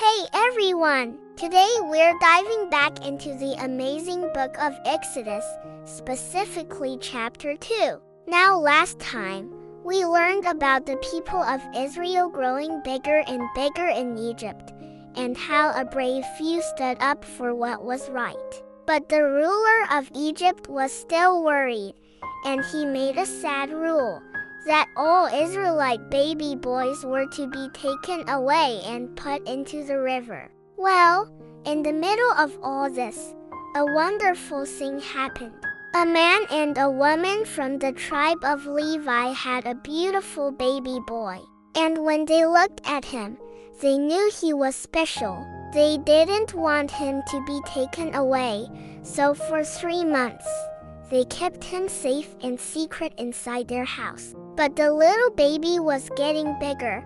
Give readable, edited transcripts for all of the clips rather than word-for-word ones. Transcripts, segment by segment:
Hey everyone! Today we're diving back into the amazing book of Exodus, specifically chapter 2. Now last time, we learned about the people of Israel growing bigger and bigger in Egypt, and how a brave few stood up for what was right. But the ruler of Egypt was still worried, and he made a sad rule that all Israelite baby boys were to be taken away and put into the river. Well, in the middle of all this, a wonderful thing happened. A man and a woman from the tribe of Levi had a beautiful baby boy. And when they looked at him, they knew he was special. They didn't want him to be taken away, so for 3 months, they kept him safe and secret inside their house. But the little baby was getting bigger,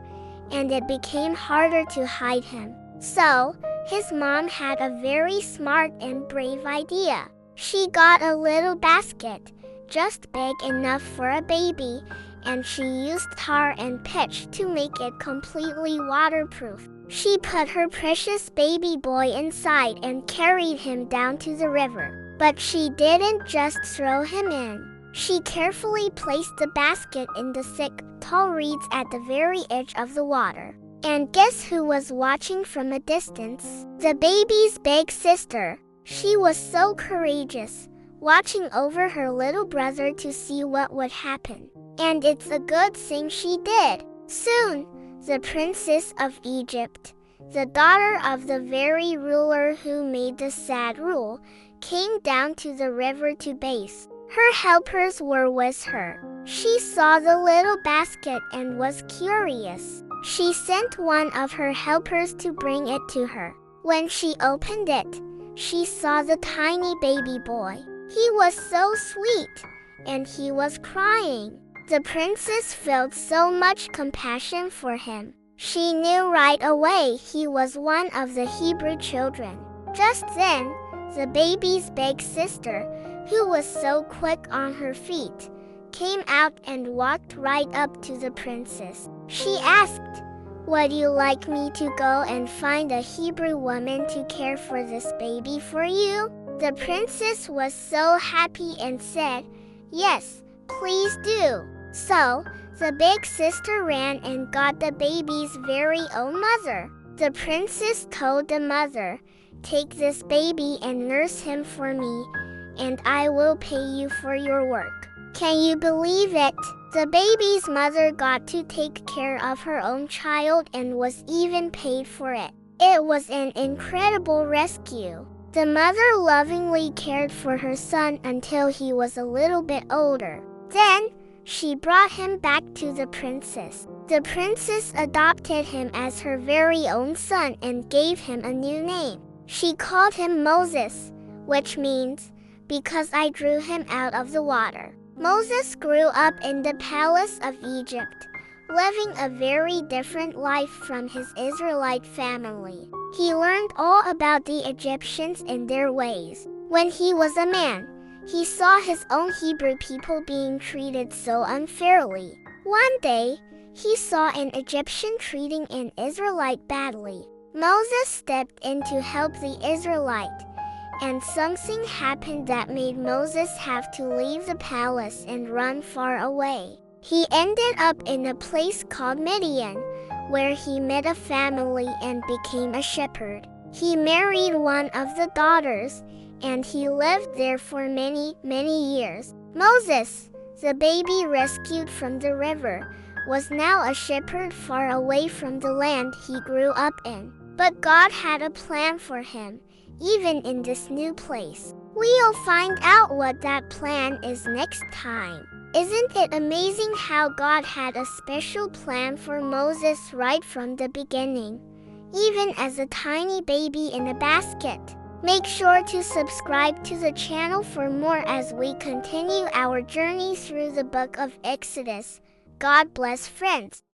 and it became harder to hide him. So, his mom had a very smart and brave idea. She got a little basket, just big enough for a baby, and she used tar and pitch to make it completely waterproof. She put her precious baby boy inside and carried him down to the river. But she didn't just throw him in. She carefully placed the basket in the thick, tall reeds at the very edge of the water. And guess who was watching from a distance? The baby's big sister. She was so courageous, watching over her little brother to see what would happen. And it's a good thing she did. Soon, the princess of Egypt, the daughter of the very ruler who made the sad rule, came down to the river to bathe. Her helpers were with her. She saw the little basket and was curious. She sent one of her helpers to bring it to her. When she opened it, she saw the tiny baby boy. He was so sweet, and he was crying. The princess felt so much compassion for him. She knew right away he was one of the Hebrew children. Just then, the baby's big sister, who was so quick on her feet, came out and walked right up to the princess. She asked, "Would you like me to go and find a Hebrew woman to care for this baby for you?" The princess was so happy and said, "Yes, please do." So, the big sister ran and got the baby's very own mother. The princess told the mother, "Take this baby and nurse him for me, and I will pay you for your work." Can you believe it? The baby's mother got to take care of her own child and was even paid for it. It was an incredible rescue. The mother lovingly cared for her son until he was a little bit older. Then, she brought him back to the princess. The princess adopted him as her very own son and gave him a new name. She called him Moses, which means, "Because I drew him out of the water." Moses grew up in the palace of Egypt, living a very different life from his Israelite family. He learned all about the Egyptians and their ways. When he was a man, he saw his own Hebrew people being treated so unfairly. One day, he saw an Egyptian treating an Israelite badly. Moses stepped in to help the Israelite, and something happened that made Moses have to leave the palace and run far away. He ended up in a place called Midian, where he met a family and became a shepherd. He married one of the daughters, and he lived there for many, many years. Moses, the baby rescued from the river, was now a shepherd far away from the land he grew up in. But God had a plan for him, even in this new place. We'll find out what that plan is next time. Isn't it amazing how God had a special plan for Moses right from the beginning, even as a tiny baby in a basket? Make sure to subscribe to the channel for more as we continue our journey through the book of Exodus. God bless, friends.